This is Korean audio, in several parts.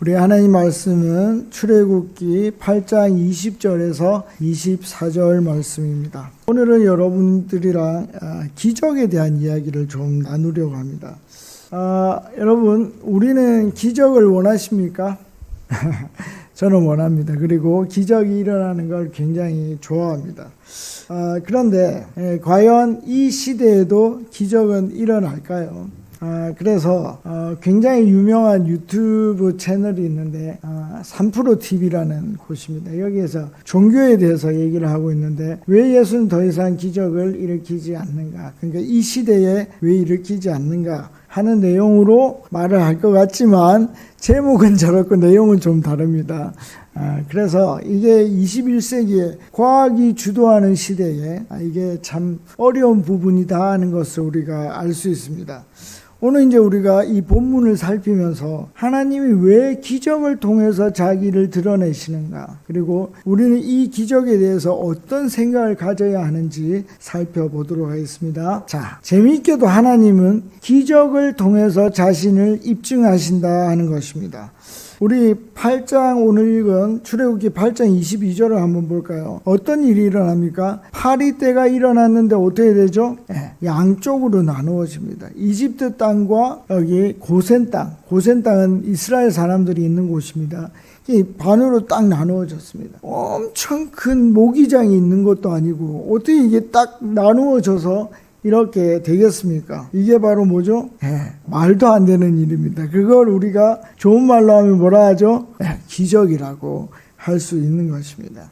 우리 하나님 말씀은 출애굽기 8장 20절에서 24절 말씀입니다. 오늘은 여러분들이랑 기적에 대한 이야기를 좀 나누려고 합니다. 여러분, 우리는 기적을 원하십니까? 저는 원합니다. 그리고 기적이 일어나는 걸 굉장히 좋아합니다. 그런데 과연 이 시대에도 기적은 일어날까요? 그래서 굉장히 유명한 유튜브 채널이 있는데 3프로TV라는 곳입니다. 여기에서 종교에 대해서 얘기를 하고 있는데 왜 예수는 더 이상 기적을 일으키지 않는가, 그러니까 이 시대에 왜 일으키지 않는가 하는 내용으로 말을 할 것 같지만 제목은 저렇고 내용은 좀 다릅니다. 그래서 이게 21세기에 과학이 주도하는 시대에 이게 참 어려운 부분이다 하는 것을 우리가 알 수 있습니다. 오늘 이제 우리가 이 본문을 살피면서 하나님이 왜 기적을 통해서 자기를 드러내시는가, 그리고 우리는 이 기적에 대해서 어떤 생각을 가져야 하는지 살펴보도록 하겠습니다. 자, 재미있게도 하나님은 기적을 통해서 자신을 입증하신다 하는 것입니다. 우리 8장 오늘 읽은 출애굽기 8장 22절을 한번 볼까요? 어떤 일이 일어납니까? 파리떼가 일어났는데 어떻게 되죠? 양쪽으로 나누어집니다. 이집트 땅과 여기 고센 땅, 고센 땅은 이스라엘 사람들이 있는 곳입니다. 이 반으로 딱 나누어졌습니다. 엄청 큰 모기장이 있는 것도 아니고 어떻게 이게 딱 나누어져서 이렇게 되겠습니까? 이게 바로 뭐죠? 말도 안 되는 일입니다. 그걸 우리가 좋은 말로 하면 뭐라 하죠? 기적이라고 할 수 있는 것입니다.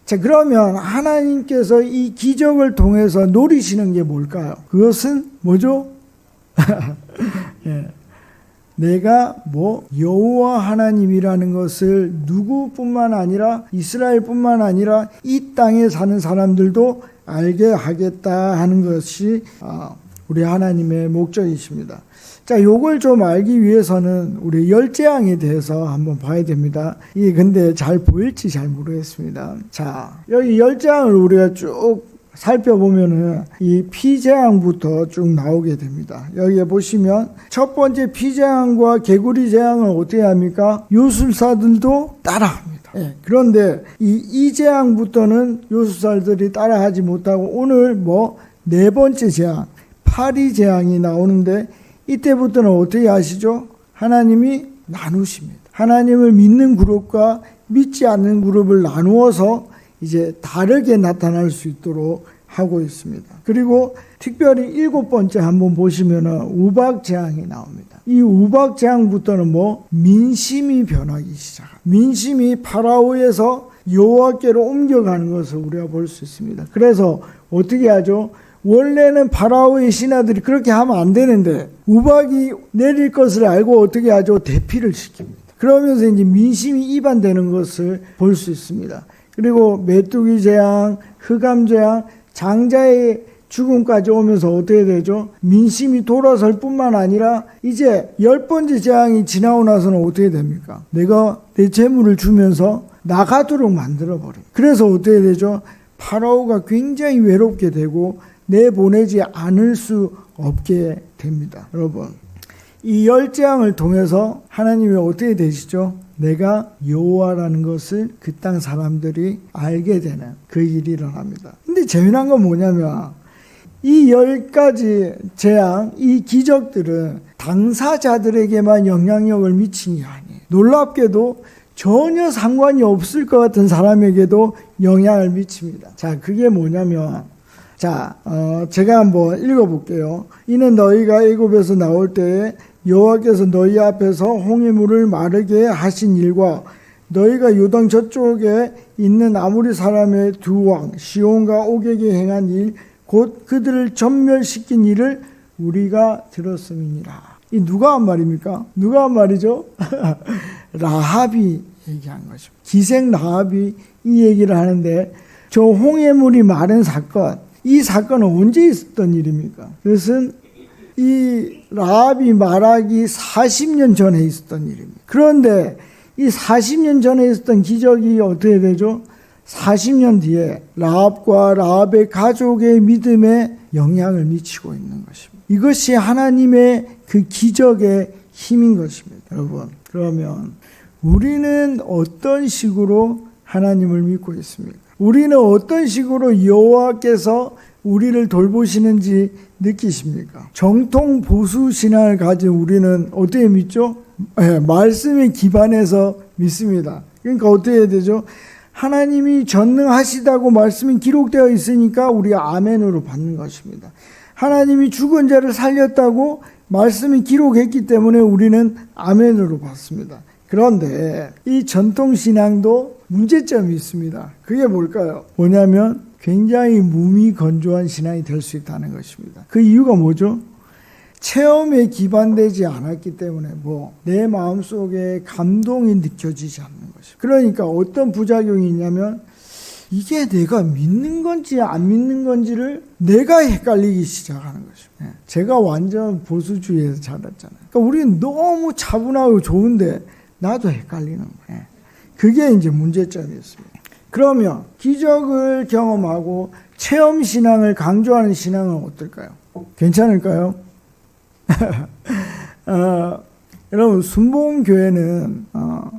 자, 그러면 하나님께서 이 기적을 통해서 노리시는 게 뭘까요? 그것은 뭐죠? 내가 여호와 하나님이라는 것을 누구뿐만 아니라 이스라엘뿐만 아니라 이 땅에 사는 사람들도 알게 하겠다 하는 것이 우리 하나님의 목적이십니다. 자, 요걸 좀 알기 위해서는 우리 열재앙에 대해서 한번 봐야 됩니다. 이게 근데 잘 보일지 잘 모르겠습니다. 자, 여기 열재앙을 우리가 쭉 살펴보면은 이 피재앙부터 쭉 나오게 됩니다. 여기에 보시면 첫 번째 피재앙과 개구리 재앙을 어떻게 합니까? 요술사들도 따라합니다. 그런데 이 재앙부터는 요술사들이 따라하지 못하고 오늘 네 번째 재앙, 파리 재앙이 나오는데 이때부터는 어떻게 하시죠? 하나님이 나누십니다. 하나님을 믿는 그룹과 믿지 않는 그룹을 나누어서 이제 다르게 나타날 수 있도록 하고 있습니다. 그리고 특별히 7번째 한번 보시면은 우박재앙이 나옵니다. 이 우박재앙부터는 민심이 변하기 시작합니다. 민심이 파라오에서 여호와께로 옮겨가는 것을 우리가 볼 수 있습니다. 그래서 어떻게 하죠? 원래는 파라오의 신하들이 그렇게 하면 안 되는데 우박이 내릴 것을 알고 어떻게 하죠? 대피를 시킵니다. 그러면서 이제 민심이 이반되는 것을 볼 수 있습니다. 그리고 메뚜기 재앙, 흑암 재앙, 장자의 죽음까지 오면서 어떻게 되죠? 민심이 돌아설 뿐만 아니라 이제 10번째 재앙이 지나고 나서는 어떻게 됩니까? 내가 내 재물을 주면서 나가도록 만들어버립니다. 그래서 어떻게 되죠? 파라오가 굉장히 외롭게 되고 내보내지 않을 수 없게 됩니다. 여러분, 이 열재앙을 통해서 하나님이 어떻게 되시죠? 내가 여호와라는 것을 그 땅 사람들이 알게 되는 그 일이 일어납니다. 근데 재미난 건 뭐냐면 이 10가지 재앙, 이 기적들은 당사자들에게만 영향력을 미친 게 아니에요. 놀랍게도 전혀 상관이 없을 것 같은 사람에게도 영향을 미칩니다. 자, 그게 뭐냐면 제가 한번 읽어볼게요. 이는 너희가 애굽에서 나올 때에 여호와께서 너희 앞에서 홍해물을 마르게 하신 일과 너희가 요단 저쪽에 있는 아모리 사람의 두 왕 시온과 옥에게 행한 일 곧 그들을 전멸시킨 일을 우리가 들었음이니라. 이 누가 한 말입니까? 누가 한 말이죠? 라합이 얘기한 것입니다. 기생 라합이 이 얘기를 하는데 저 홍해물이 마른 사건, 이 사건은 언제 있었던 일입니까? 그것은 이 라합이 말하기 40년 전에 있었던 일입니다. 그런데 이 40년 전에 있었던 기적이 어떻게 되죠? 40년 뒤에 라합과 라합의 가족의 믿음에 영향을 미치고 있는 것입니다. 이것이 하나님의 그 기적의 힘인 것입니다. 여러분, 그러면 우리는 어떤 식으로 하나님을 믿고 있습니까? 우리는 어떤 식으로 여호와께서 우리를 돌보시는지 느끼십니까? 정통 보수 신앙을 가진 우리는 어떻게 믿죠? 말씀에 기반해서 믿습니다. 그러니까 어떻게 해야 되죠? 하나님이 전능하시다고 말씀이 기록되어 있으니까 우리가 아멘으로 받는 것입니다. 하나님이 죽은 자를 살렸다고 말씀이 기록했기 때문에 우리는 아멘으로 받습니다. 그런데 이 전통신앙도 문제점이 있습니다. 그게 뭘까요? 뭐냐면 굉장히 무미건조한 신앙이 될 수 있다는 것입니다. 그 이유가 뭐죠? 체험에 기반되지 않았기 때문에 내 마음속에 감동이 느껴지지 않는 것입니다. 그러니까 어떤 부작용이 있냐면 이게 내가 믿는 건지 안 믿는 건지를 내가 헷갈리기 시작하는 것입니다. 제가 완전 보수주의에서 자랐잖아요. 그러니까 우리는 너무 차분하고 좋은데 나도 헷갈리는 거예요. 그게 이제 문제점이었습니다. 그러면 기적을 경험하고 체험신앙을 강조하는 신앙은 어떨까요? 괜찮을까요? 여러분 순복음교회는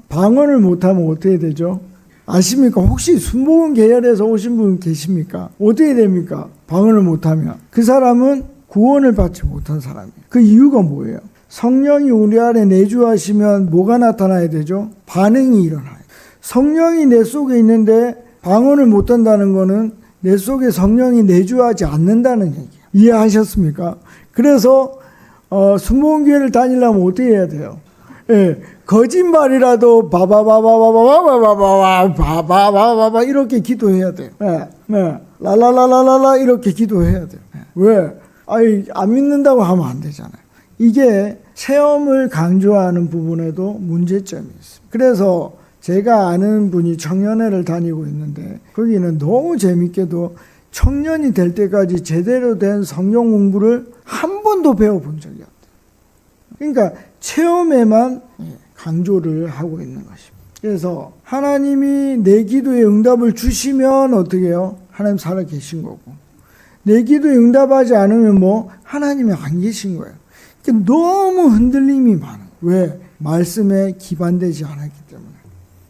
방언을 못하면 어떻게 되죠? 아십니까? 혹시 순복음 계열에서 오신 분 계십니까? 어떻게 됩니까? 방언을 못하면 그 사람은 구원을 받지 못한 사람이에요. 그 이유가 뭐예요? 성령이 우리 안에 내주하시면 뭐가 나타나야 되죠? 반응이 일어나요. 성령이 내 속에 있는데 방언을 못한다는 거는 내 속에 성령이 내주하지 않는다는 얘기예요. 이해하셨습니까? 그래서 순복음교회를 다니려면 어떻게 해야 돼요? 거짓말이라도 바바바바바바바바바바바바바바 이렇게 기도해야 돼요. 라라라라라라 이렇게 기도해야 돼요. 왜? 안 믿는다고 하면 안 되잖아요. 이게 체험을 강조하는 부분에도 문제점이 있습니다. 그래서 제가 아는 분이 청년회를 다니고 있는데 거기는 너무 재밌게도 청년이 될 때까지 제대로 된 성경 공부를 한 번도 배워본 적이 없대요. 그러니까 체험에만 강조를 하고 있는 것입니다. 그래서 하나님이 내 기도에 응답을 주시면 어떻게 해요? 하나님 살아계신 거고 내 기도에 응답하지 않으면 하나님이 안 계신 거예요. 그러니까 너무 흔들림이 많아요. 왜? 말씀에 기반되지 않았기 때문에.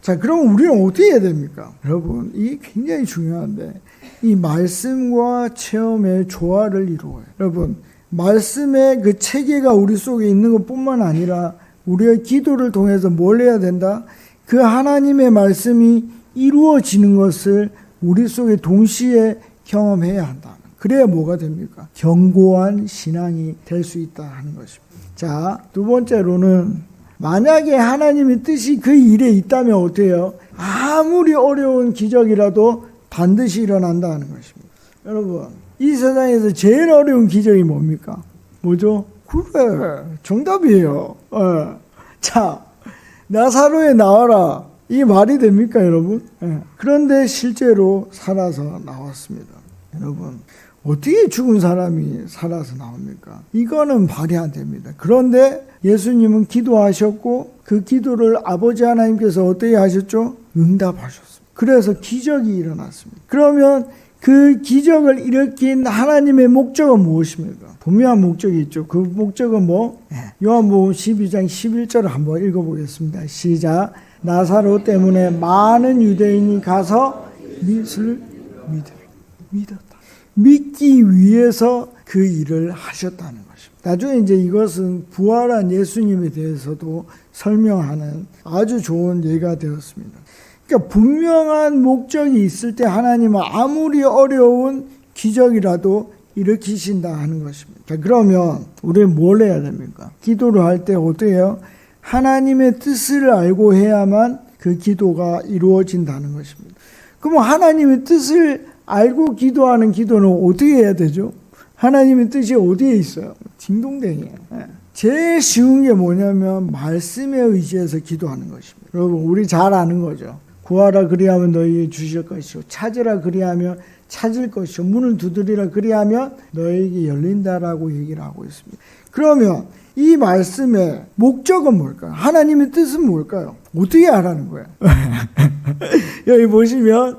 자, 그럼 우리는 어떻게 해야 됩니까? 여러분, 이게 굉장히 중요한데 이 말씀과 체험의 조화를 이루어요. 여러분, 말씀의 그 체계가 우리 속에 있는 것뿐만 아니라 우리의 기도를 통해서 뭘 해야 된다? 그 하나님의 말씀이 이루어지는 것을 우리 속에 동시에 경험해야 한다. 그래야 뭐가 됩니까? 견고한 신앙이 될 수 있다 하는 것입니다. 자, 두 번째로는 만약에 하나님의 뜻이 그 일에 있다면 어떻게 해요? 아무리 어려운 기적이라도 반드시 일어난다는 것입니다. 여러분, 이 세상에서 제일 어려운 기적이 뭡니까? 뭐죠? 그래, 정답이에요. 자, 나사로에 나와라. 이게 말이 됩니까, 여러분? 그런데 실제로 살아서 나왔습니다. 여러분, 어떻게 죽은 사람이 살아서 나옵니까? 이거는 말이 안 됩니다. 그런데 예수님은 기도하셨고 그 기도를 아버지 하나님께서 어떻게 하셨죠? 응답하셨습니다. 그래서 기적이 일어났습니다. 그러면 그 기적을 일으킨 하나님의 목적은 무엇입니까? 분명한 목적이 있죠. 그 목적은 요한복음 12장 11절을 한번 읽어보겠습니다. 시작. 나사로 때문에 많은 유대인이 가서 믿을 믿었다. 믿기 위해서 그 일을 하셨다는 것입니다. 나중에 이제 이것은 부활한 예수님에 대해서도 설명하는 아주 좋은 예가 되었습니다. 그러니까 분명한 목적이 있을 때 하나님은 아무리 어려운 기적이라도 일으키신다 하는 것입니다. 자, 그러면 우리는 뭘 해야 됩니까? 기도를 할 때 어떻게 해요? 하나님의 뜻을 알고 해야만 그 기도가 이루어진다는 것입니다. 그럼 하나님의 뜻을 알고 기도하는 기도는 어떻게 해야 되죠? 하나님의 뜻이 어디에 있어요? 딩동댕이에요. 제일 쉬운 게 뭐냐면 말씀에 의지해서 기도하는 것입니다. 여러분, 우리 잘 아는 거죠. 구하라 그리하면 너희에게 주실 것이요 찾으라 그리하면 찾을 것이요 문을 두드리라 그리하면 너희에게 열린다라고 얘기를 하고 있습니다. 그러면 이 말씀의 목적은 뭘까요? 하나님의 뜻은 뭘까요? 어떻게 하라는 거예요? 여기 보시면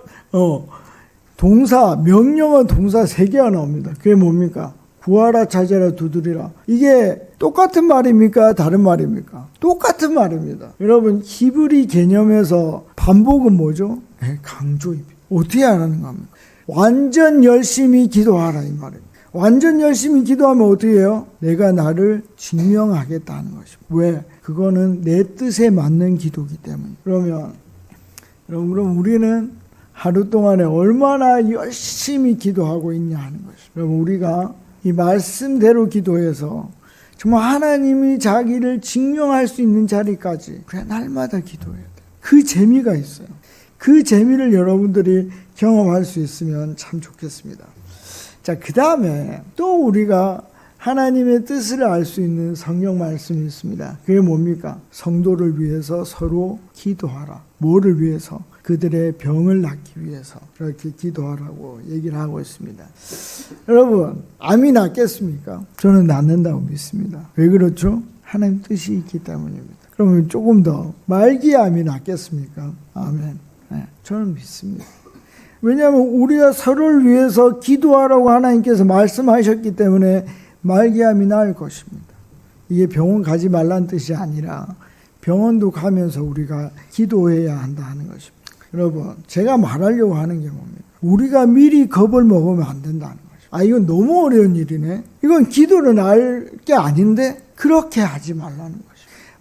동사, 명령어 동사 3개가 나옵니다. 그게 뭡니까? 구하라, 찾으라, 두드리라. 이게 똑같은 말입니까? 다른 말입니까? 똑같은 말입니다. 여러분, 히브리 개념에서 반복은 뭐죠? 강조입니다. 어떻게 하라는 겁니까? 완전 열심히 기도하라 이 말입니다. 완전 열심히 기도하면 어떻게 해요? 내가 나를 증명하겠다는 것입니다. 왜? 그거는 내 뜻에 맞는 기도이기 때문에. 그럼 우리는 하루 동안에 얼마나 열심히 기도하고 있냐 하는 것입니다. 여러분, 우리가 이 말씀대로 기도해서 정말 하나님이 자기를 증명할 수 있는 자리까지 우리가 날마다 기도해야 돼요. 그 재미가 있어요. 그 재미를 여러분들이 경험할 수 있으면 참 좋겠습니다. 자, 그 다음에 또 우리가 하나님의 뜻을 알 수 있는 성경 말씀이 있습니다. 그게 뭡니까? 성도를 위해서 서로 기도하라. 뭐를 위해서? 그들의 병을 낫기 위해서 그렇게 기도하라고 얘기를 하고 있습니다. 여러분, 암이 낫겠습니까? 저는 낫는다고 믿습니다. 왜 그렇죠? 하나님 뜻이 있기 때문입니다. 그러면 조금 더 말기암이 낫겠습니까? 아멘. 네, 저는 믿습니다. 왜냐하면 우리가 서로를 위해서 기도하라고 하나님께서 말씀하셨기 때문에 말기암이 나을 것입니다. 이게 병원 가지 말라는 뜻이 아니라 병원도 가면서 우리가 기도해야 한다는 것입니다. 여러분, 제가 말하려고 하는 게 뭡니까? 우리가 미리 겁을 먹으면 안 된다는 거죠. 이건 너무 어려운 일이네. 이건 기도를 날 게 아닌데 그렇게 하지 말라는 거죠.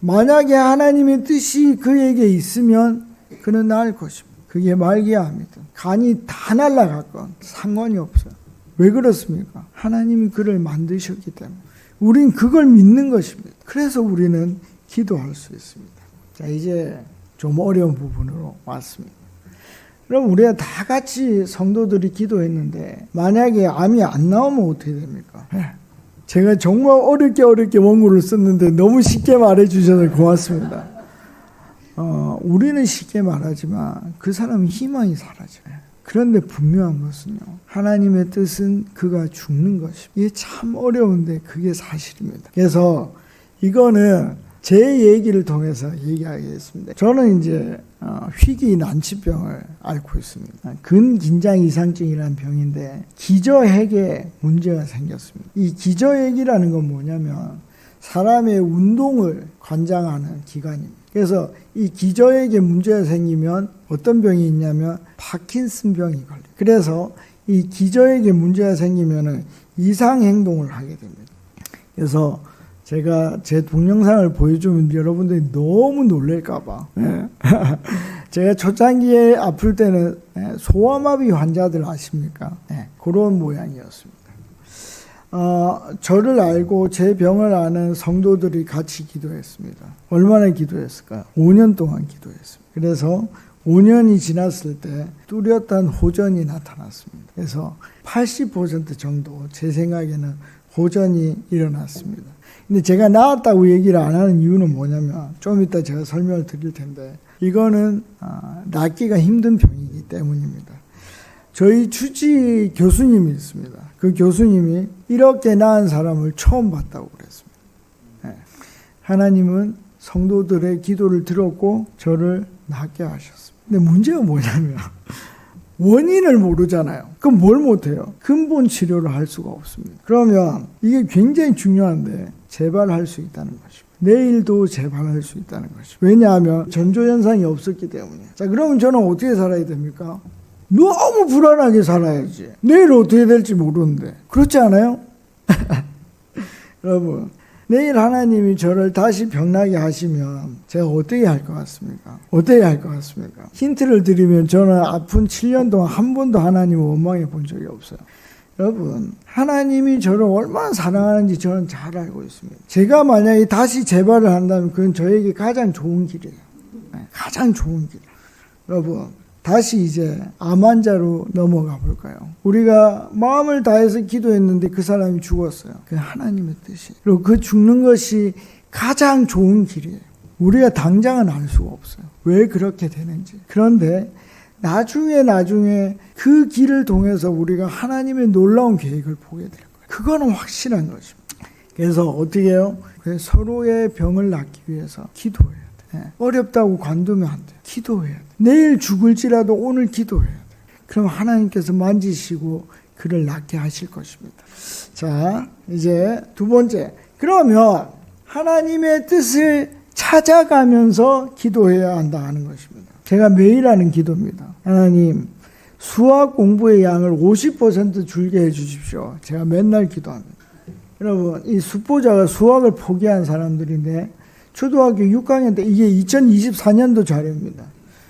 만약에 하나님의 뜻이 그에게 있으면 그는 나을 것입니다. 그게 말기암이든 간이 다 날아갔건 상관이 없어요. 왜 그렇습니까? 하나님이 그를 만드셨기 때문에 우린 그걸 믿는 것입니다. 그래서 우리는 기도할 수 있습니다. 자, 이제 좀 어려운 부분으로 왔습니다. 그럼 우리가 다 같이 성도들이 기도했는데 만약에 암이 안 나오면 어떻게 됩니까? 제가 정말 어렵게 원고를 썼는데 너무 쉽게 말해 주셔서 고맙습니다. 우리는 쉽게 말하지만 그 사람은 희망이 사라져요. 그런데 분명한 것은요, 하나님의 뜻은 그가 죽는 것입니다. 이게 참 어려운데 그게 사실입니다. 그래서 이거는 제 얘기를 통해서 얘기하겠습니다. 저는 이제 희귀 난치병을 앓고 있습니다. 근긴장 이상증이라는 병인데 기저핵에 문제가 생겼습니다. 이 기저핵이라는 건 뭐냐면 사람의 운동을 관장하는 기관입니다. 그래서 이 기저핵에 문제가 생기면 어떤 병이 있냐면 파킨슨병이 걸려요. 그래서 이 기저핵에 문제가 생기면 이상 행동을 하게 됩니다. 그래서 제가 제 동영상을 보여주면 여러분들이 너무 놀랄까봐. 제가 초창기에 아플 때는 소아마비 환자들 아십니까? 그런 모양이었습니다. 저를 알고 제 병을 아는 성도들이 같이 기도했습니다. 얼마나 기도했을까요? 5년 동안 기도했습니다. 그래서 5년이 지났을 때 뚜렷한 호전이 나타났습니다. 그래서 80% 정도 제 생각에는 호전이 일어났습니다. 근데 제가 나았다고 얘기를 안 하는 이유는 뭐냐면 좀 이따 제가 설명을 드릴 텐데 이거는 낫기가 힘든 병이기 때문입니다. 저희 주지 교수님이 있습니다. 그 교수님이 이렇게 나은 사람을 처음 봤다고 그랬습니다. 하나님은 성도들의 기도를 들었고 저를 낫게 하셨습니다. 근데 문제가 뭐냐면 원인을 모르잖아요. 그럼 뭘 못해요? 근본 치료를 할 수가 없습니다. 그러면 이게 굉장히 중요한데 재발할 수 있다는 것입니다. 내일도 재발할 수 있다는 것입니다. 왜냐하면 전조현상이 없었기 때문에. 자, 그러면 저는 어떻게 살아야 됩니까? 너무 불안하게 살아야지. 내일 어떻게 될지 모르는데. 그렇지 않아요? 여러분, 내일 하나님이 저를 다시 병나게 하시면 제가 어떻게 할 것 같습니까? 어떻게 할 것 같습니까? 힌트를 드리면 저는 아픈 7년 동안 한 번도 하나님을 원망해 본 적이 없어요. 여러분, 하나님이 저를 얼마나 사랑하는지 저는 잘 알고 있습니다. 제가 만약에 다시 재발을 한다면 그건 저에게 가장 좋은 길이에요. 가장 좋은 길. 여러분, 다시 이제 암 환자로 넘어가 볼까요? 우리가 마음을 다해서 기도했는데 그 사람이 죽었어요. 그 하나님의 뜻이. 그리고 그 죽는 것이 가장 좋은 길이에요. 우리가 당장은 알 수가 없어요. 왜 그렇게 되는지. 그런데 나중에 그 길을 통해서 우리가 하나님의 놀라운 계획을 보게 될 거예요. 그거는 확실한 것입니다. 그래서 어떻게 해요? 서로의 병을 낫기 위해서 기도해야 돼. 어렵다고 관두면 안 돼. 기도해야 돼. 내일 죽을지라도 오늘 기도해야 돼. 그럼 하나님께서 만지시고 그를 낫게 하실 것입니다. 자, 이제 두 번째, 그러면 하나님의 뜻을 찾아가면서 기도해야 한다 하는 것입니다. 제가 매일 하는 기도입니다. 하나님, 수학 공부의 양을 50% 줄게 해주십시오. 제가 맨날 기도합니다. 여러분, 이 수포자가 수학을 포기한 사람들인데 초등학교 6학년 때, 이게 2024년도 자료입니다.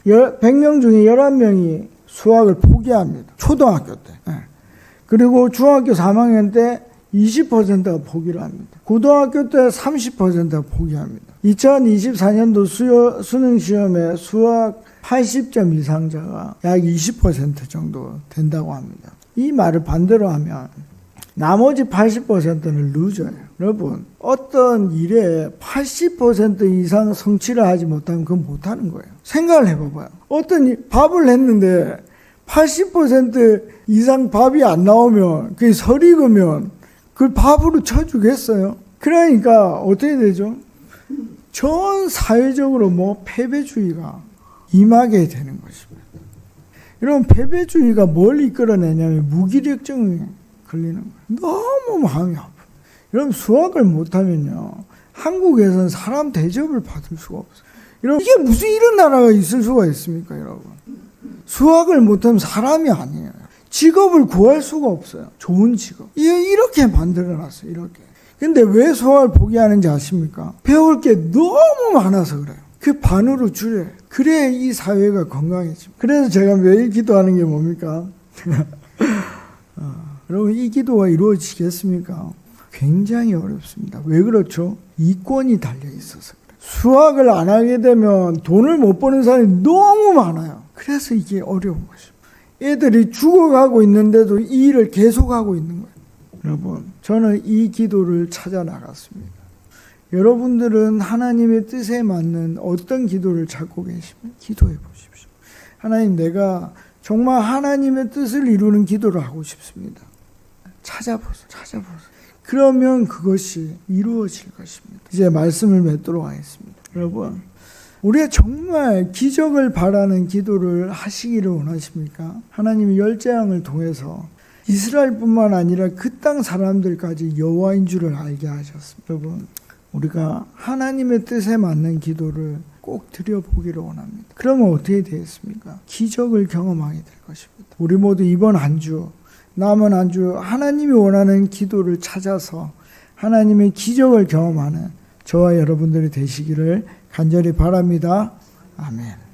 100명 중에 11명이 수학을 포기합니다. 초등학교 때. 그리고 중학교 3학년 때 20%가 포기를 합니다. 고등학교 때 30%가 포기합니다. 2024년도 수능 시험에 수학 80점 이상자가 약 20% 정도 된다고 합니다. 이 말을 반대로 하면 나머지 80%는 루저예요. 여러분, 어떤 일에 80% 이상 성취를 하지 못하면 그건 못하는 거예요. 생각을 해봐봐요. 밥을 했는데 80% 이상 밥이 안 나오면, 그게 설익으면 그걸 밥으로 쳐주겠어요? 그러니까 어떻게 되죠? 전 사회적으로 패배주의가 임하게 되는 것입니다. 여러분, 패배주의가 뭘 이끌어내냐면 무기력증에 걸리는 거예요. 너무 마음이 아파요. 여러분, 수학을 못하면요, 한국에서는 사람 대접을 받을 수가 없어요. 여러분, 이게 무슨 이런 나라가 있을 수가 있습니까, 여러분? 수학을 못하면 사람이 아니에요. 직업을 구할 수가 없어요. 좋은 직업. 이렇게 만들어놨어요, 이렇게. 근데 왜 수학을 포기하는지 아십니까? 배울 게 너무 많아서 그래요. 그 반으로 줄여요. 그래야 이 사회가 건강해집니다. 그래서 제가 매일 기도하는 게 뭡니까? 여러분, 이 기도가 이루어지겠습니까? 굉장히 어렵습니다. 왜 그렇죠? 이권이 달려 있어서 그래요. 수학을 안 하게 되면 돈을 못 버는 사람이 너무 많아요. 그래서 이게 어려운 것입니다. 애들이 죽어가고 있는데도 이 일을 계속하고 있는 거예요. 여러분, 저는 이 기도를 찾아 나갔습니다. 여러분들은 하나님의 뜻에 맞는 어떤 기도를 찾고 계시면 기도해 보십시오. 하나님, 내가 정말 하나님의 뜻을 이루는 기도를 하고 싶습니다. 찾아보세요. 그러면 그것이 이루어질 것입니다. 이제 말씀을 맺도록 하겠습니다. 여러분, 우리가 정말 기적을 바라는 기도를 하시기를 원하십니까? 하나님이 열재앙을 통해서 이스라엘뿐만 아니라 그 땅 사람들까지 여호와인 줄을 알게 하셨습니다. 여러분, 우리가 하나님의 뜻에 맞는 기도를 꼭 드려보기를 원합니다. 그러면 어떻게 되겠습니까? 기적을 경험하게 될 것입니다. 우리 모두 이번 한 주, 남은 한 주 하나님이 원하는 기도를 찾아서 하나님의 기적을 경험하는 저와 여러분들이 되시기를 간절히 바랍니다. 아멘.